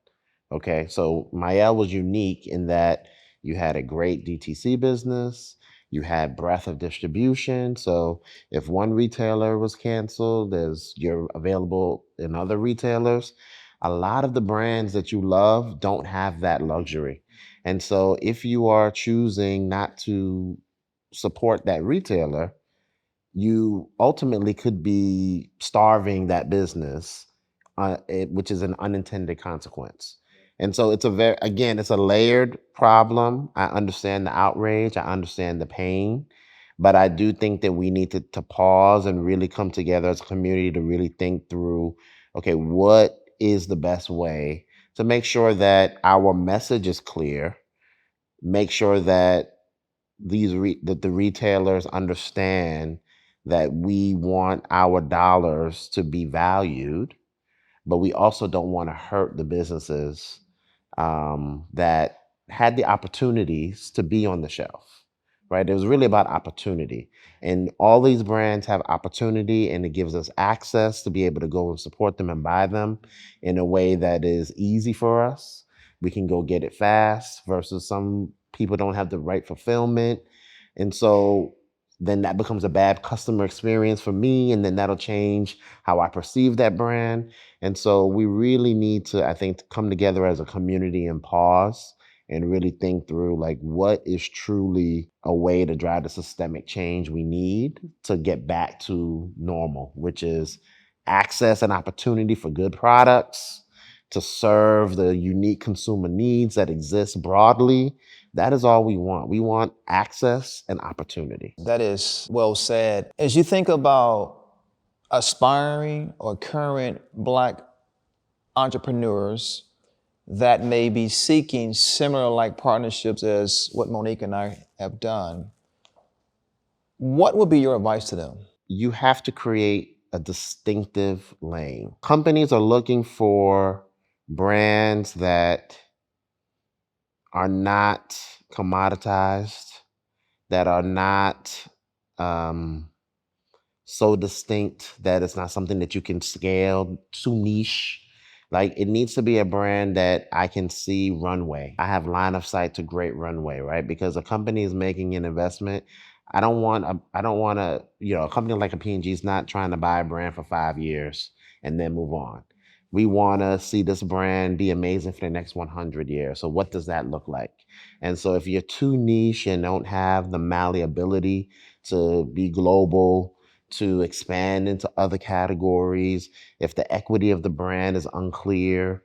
Okay, so Mielle was unique in that you had a great DTC business, you had breadth of distribution. So if one retailer was canceled, you're available in other retailers. A lot of the brands that you love don't have that luxury. And so if you are choosing not to support that retailer, you ultimately could be starving that business, which is an unintended consequence. And so it's it's a layered problem. I understand the outrage, I understand the pain, but I do think that we need to pause and really come together as a community to really think through, okay, what is the best way to make sure that our message is clear, make sure that that the retailers understand that we want our dollars to be valued, but we also don't want to hurt the businesses that had the opportunities to be on the shelf, right? It was really about opportunity. And all these brands have opportunity, and it gives us access to be able to go and support them and buy them in a way that is easy for us. We can go get it fast versus some people don't have the right fulfillment. And so then that becomes a bad customer experience for me, and then that'll change how I perceive that brand. And so we really need to, I think, come together as a community and pause and really think through, like, what is truly a way to drive the systemic change we need to get back to normal, which is access and opportunity for good products to serve the unique consumer needs that exist broadly. That is all we want. We want access and opportunity. That is well said. As you think about aspiring or current Black entrepreneurs that may be seeking similar like partnerships as what Monique and I have done, what would be your advice to them? You have to create a distinctive lane. Companies are looking for brands that are not commoditized, that are not so distinct that it's not something that you can scale, too niche. Like, it needs to be a brand that I can see runway. I have line of sight to great runway, right? Because a company is making an investment. I don't want a, a company like a P&G is not trying to buy a brand for 5 years and then move on. We want to see this brand be amazing for the next 100 years. So what does that look like? And so if you're too niche and don't have the malleability to be global, to expand into other categories, if the equity of the brand is unclear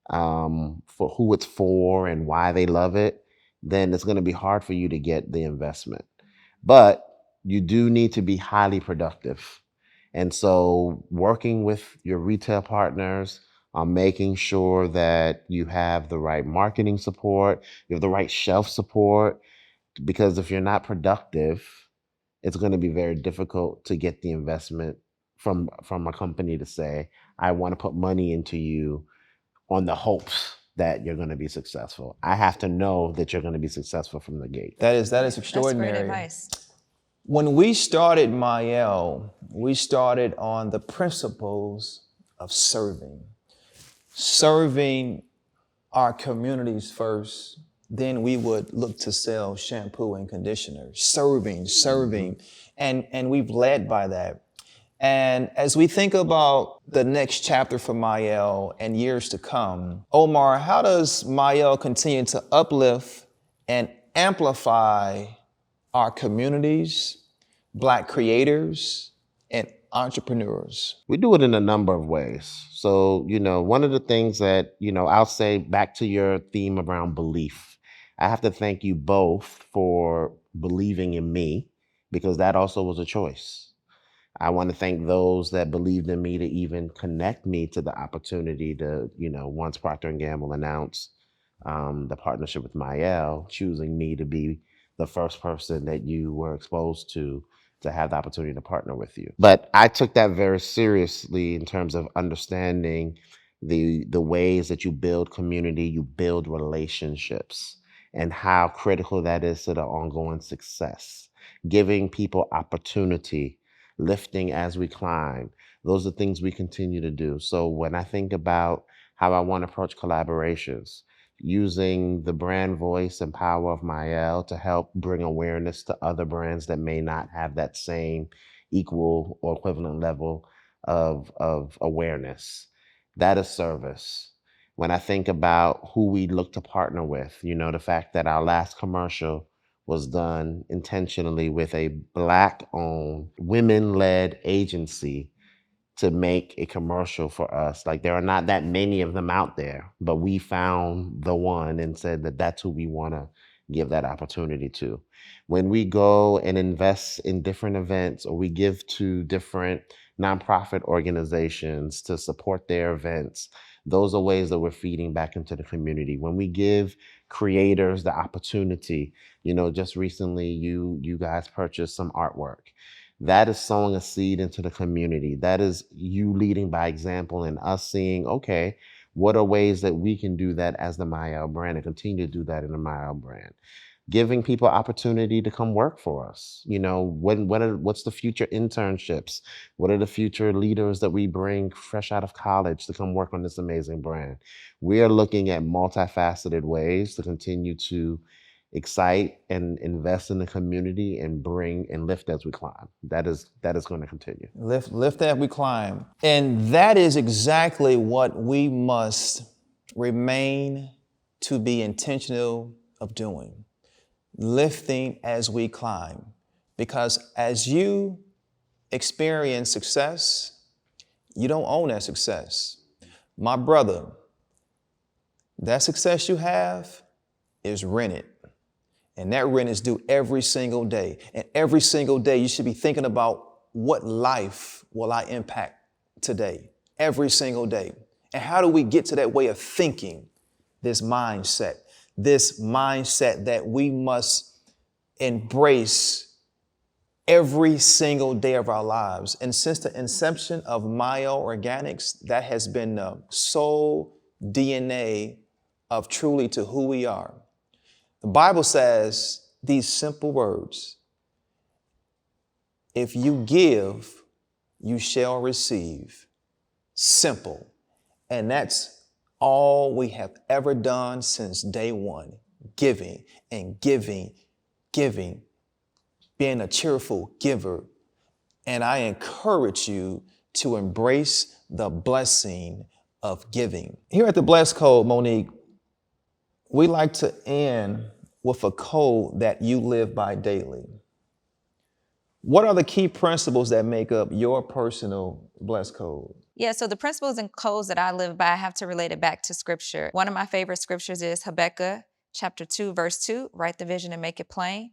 for who it's for and why they love it, then it's going to be hard for you to get the investment. But you do need to be highly productive. And so working with your retail partners on making sure that you have the right marketing support, you have the right shelf support, because if you're not productive, it's going to be very difficult to get the investment from a company to say, I want to put money into you on the hopes that you're going to be successful. I have to know that you're going to be successful from the gate. That is extraordinary. That's great advice. When we started Mielle, we started on the principles of serving our communities first. Then we would look to sell shampoo and conditioner, serving, and we've led by that. And as we think about the next chapter for Mielle and years to come, Omar, how does Mielle continue to uplift and amplify our communities, Black creators, and entrepreneurs? We do it in a number of ways. So, one of the things that, I'll say back to your theme around belief. I have to thank you both for believing in me, because that also was a choice. I want to thank those that believed in me to even connect me to the opportunity to, once Procter & Gamble announced the partnership with Mielle, choosing me to be the first person that you were exposed to have the opportunity to partner with you. But I took that very seriously in terms of understanding the ways that you build community, you build relationships, and how critical that is to the ongoing success. Giving people opportunity, lifting as we climb. Those are things we continue to do. So when I think about how I want to approach collaborations, using the brand voice and power of Mielle to help bring awareness to other brands that may not have that same equal or equivalent level of awareness. That is service. When I think about who we look to partner with, the fact that our last commercial was done intentionally with a Black-owned, women-led agency to make a commercial for us. Like, there are not that many of them out there, but we found the one and said that that's who we want to give that opportunity to. When we go and invest in different events, or we give to different nonprofit organizations to support their events, those are ways that we're feeding back into the community. When we give creators the opportunity, just recently you guys purchased some artwork. That is sowing a seed into the community. That is you leading by example and us seeing, okay, what are ways that we can do that as the Mielle brand and continue to do that in the Mielle brand? Giving people opportunity to come work for us. What's the future internships? What are the future leaders that we bring fresh out of college to come work on this amazing brand? We are looking at multifaceted ways to continue to excite and invest in the community and bring and lift as we climb. That is going to continue. Lift as we climb. And that is exactly what we must remain to be intentional of doing. Lifting as we climb. Because as you experience success, you don't own that success. My brother, that success you have is rented. And that rent is due every single day. And every single day you should be thinking about, what life will I impact today? Every single day. And how do we get to that way of thinking, this mindset that we must embrace every single day of our lives? And since the inception of Mielle Organics, that has been the sole DNA of truly to who we are. The Bible says these simple words: if you give, you shall receive. Simple. And that's all we have ever done since day one. Giving and giving, giving, being a cheerful giver. And I encourage you to embrace the blessing of giving. Here at the Bless Code, Monique, we like to end with a code that you live by daily. What are the key principles that make up your personal Bless Code? Yeah, so the principles and codes that I live by, I have to relate it back to scripture. One of my favorite scriptures is Habakkuk chapter 2, verse 2, write the vision and make it plain.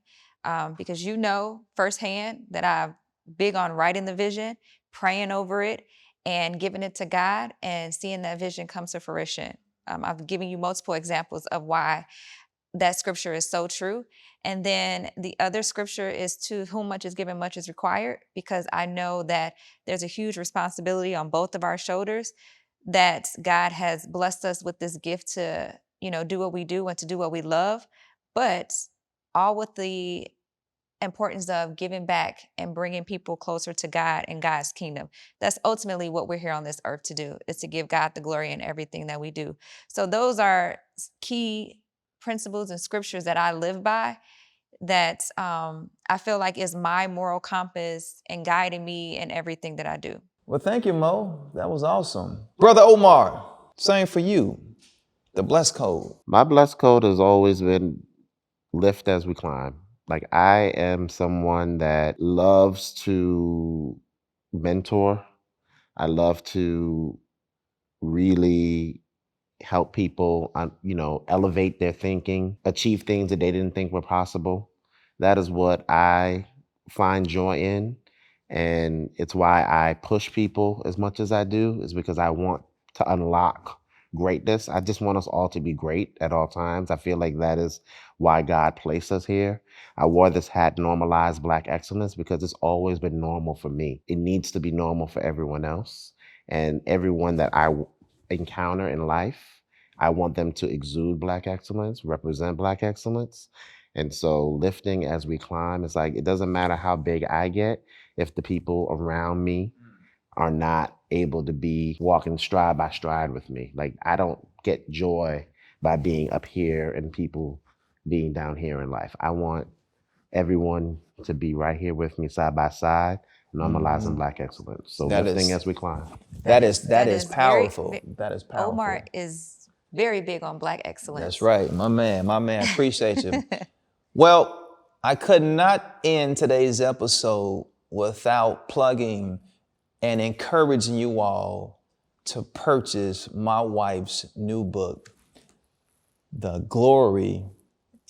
Because you know firsthand that I'm big on writing the vision, praying over it, and giving it to God and seeing that vision come to fruition. I've given you multiple examples of why that scripture is so true. And then the other scripture is, to whom much is given, much is required, because I know that there's a huge responsibility on both of our shoulders, that God has blessed us with this gift to, do what we do and to do what we love, but all with the importance of giving back and bringing people closer to God and God's kingdom. That's ultimately what we're here on this earth to do, is to give God the glory in everything that we do. So those are key principles and scriptures that I live by, that I feel like is my moral compass and guiding me in everything that I do. Well, thank you, Mo. That was awesome. Brother Omar, same for you. The Bless Code. My blessed code has always been lift as we climb. Like, I am someone that loves to mentor. I love to really help people, elevate their thinking, achieve things that they didn't think were possible. That is what I find joy in. And it's why I push people as much as I do, is because I want to unlock greatness. I just want us all to be great at all times. I feel like that is why God placed us here. I wore this hat, Normalize Black Excellence, because it's always been normal for me. It needs to be normal for everyone else. And everyone that I encounter in life, I want them to exude Black excellence, represent Black excellence. And so lifting as we climb, it's like, it doesn't matter how big I get if the people around me are not able to be walking stride by stride with me. Like, I don't get joy by being up here and people being down here in life. I want everyone to be right here with me, side by side, normalizing Black excellence. So lifting as we climb. That is powerful. That is powerful. Omar is very big on Black excellence. That's right. My man, appreciate you. Well, I could not end today's episode without plugging and encouraging you all to purchase my wife's new book, The Glory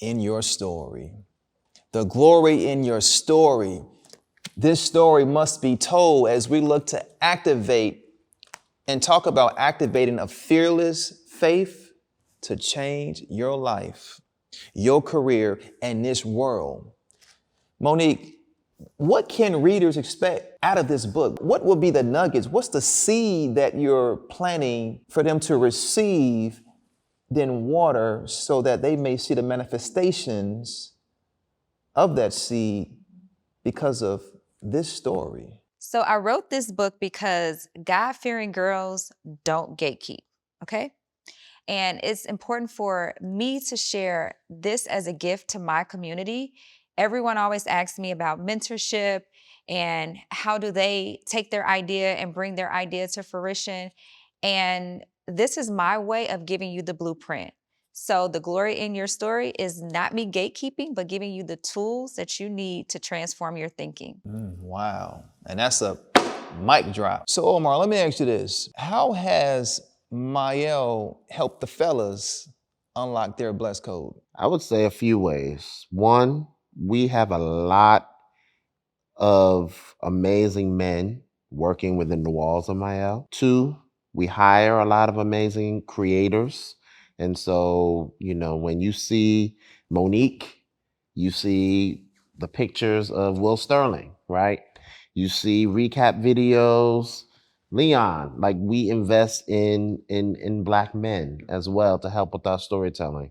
in Your Story. The glory in your story. This story must be told as we look to activate and talk about activating a fearless faith to change your life, your career, and this world. Monique, what can readers expect out of this book? What will be the nuggets? What's the seed that you're planning for them to receive, then water, so that they may see the manifestations of that seed because of this story? So I wrote this book because God-fearing girls don't gatekeep, okay? And it's important for me to share this as a gift to my community. Everyone always asks me about mentorship and how do they take their idea and bring their idea to fruition. And this is my way of giving you the blueprint. So the glory in your story is not me gatekeeping, but giving you the tools that you need to transform your thinking. Wow. And that's a mic drop. So Omar, let me ask you this. How has Mielle helped the fellas unlock their blessed code? I would say a few ways. One, we have a lot of amazing men working within the walls of Mielle. Two, we hire a lot of amazing creators. And so, when you see Monique, you see the pictures of Will Sterling, right? You see recap videos, Leon. Like, we invest in Black men as well to help with our storytelling.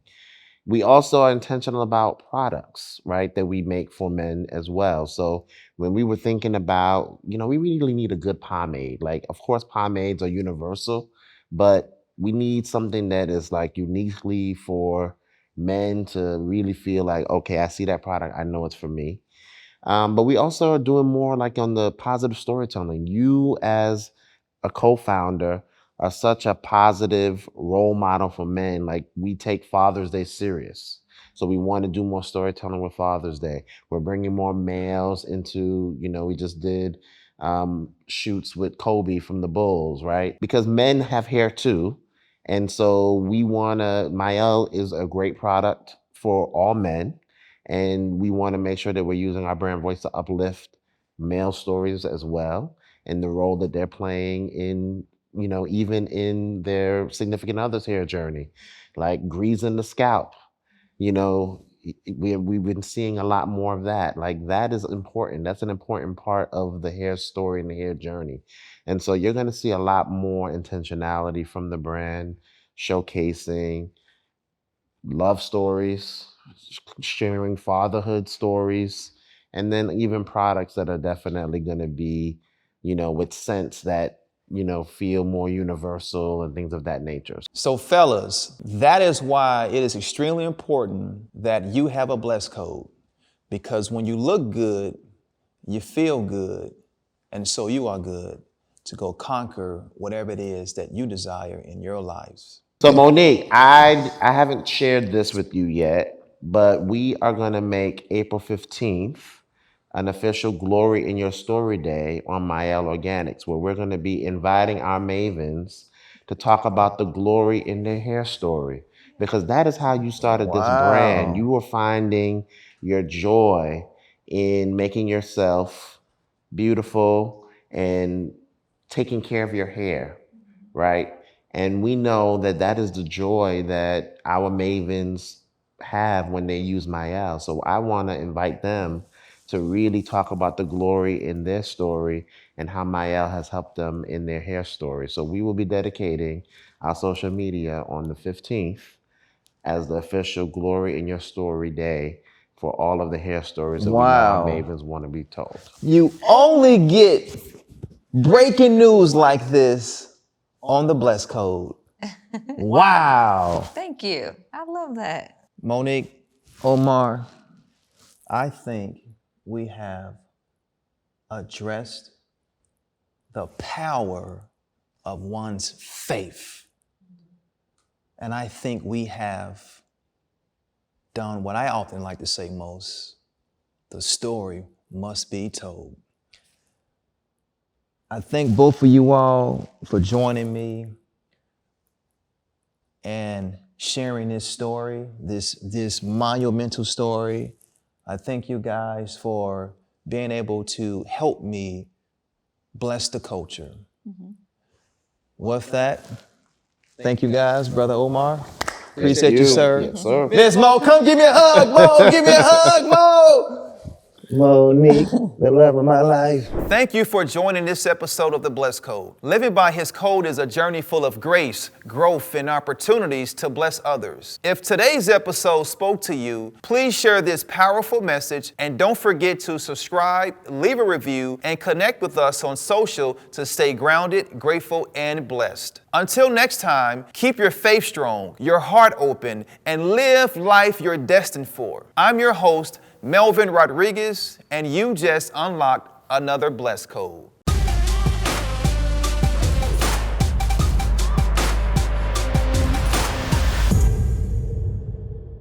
We also are intentional about products, right, that we make for men as well. So when we were thinking about, we really need a good pomade. Like, of course, pomades are universal, but we need something that is like uniquely for men to really feel like, okay, I see that product, I know it's for me. But we also are doing more like on the positive storytelling. You as a co-founder are such a positive role model for men. Like, we take Father's Day serious. So we want to do more storytelling with Father's Day. We're bringing more males into, we just did shoots with Kobe from the Bulls, right? Because men have hair too. And so Mielle is a great product for all men. And we want to make sure that we're using our brand voice to uplift male stories as well, and the role that they're playing in, even in their significant other's hair journey, like greasing the scalp. We've been seeing a lot more of that. Like, that is important. That's an important part of the hair story and the hair journey. And so you're going to see a lot more intentionality from the brand, showcasing love stories, sharing fatherhood stories, and then even products that are definitely going to be, with scents that, feel more universal and things of that nature. So fellas, that is why it is extremely important that you have a bless code, because when you look good, you feel good, and so you are good to go conquer whatever it is that you desire in your lives. So Monique, I haven't shared this with you yet, but we are going to make April 15th an official Glory in Your Story Day on Mielle Organics, where we're going to be inviting our mavens to talk about the glory in their hair story, because that is how you started this brand. You were finding your joy in making yourself beautiful and taking care of your hair, right? And we know that that is the joy that our mavens have when they use Mielle. So I want to invite them to really talk about the glory in their story and how Mielle has helped them in their hair story. So we will be dedicating our social media on the 15th as the official Glory in Your Story Day for all of the hair stories that we know our mavens want to be told. You only get breaking news like this on the Bless Code. Wow. Thank you. I love that. Monique, Omar, I think we have addressed the power of one's faith. And I think we have done what I often like to say most: the story must be told. I thank both of you all for joining me and sharing this story, this monumental story. I thank you guys for being able to help me bless the culture. Mm-hmm. With that, thank you guys, Brother Omar. Appreciate you, sir. Yes, sir. Miss Mo, come give me a hug. Mo, give me a hug, Mo. Monique, the love of my life. Thank you for joining this episode of The Bless Code. Living by His Code is a journey full of grace, growth, and opportunities to bless others. If today's episode spoke to you, please share this powerful message, and don't forget to subscribe, leave a review, and connect with us on social to stay grounded, grateful, and blessed. Until next time, keep your faith strong, your heart open, and live life you're destined for. I'm your host, Melvin Rodriguez, and you just unlocked another Bless Code.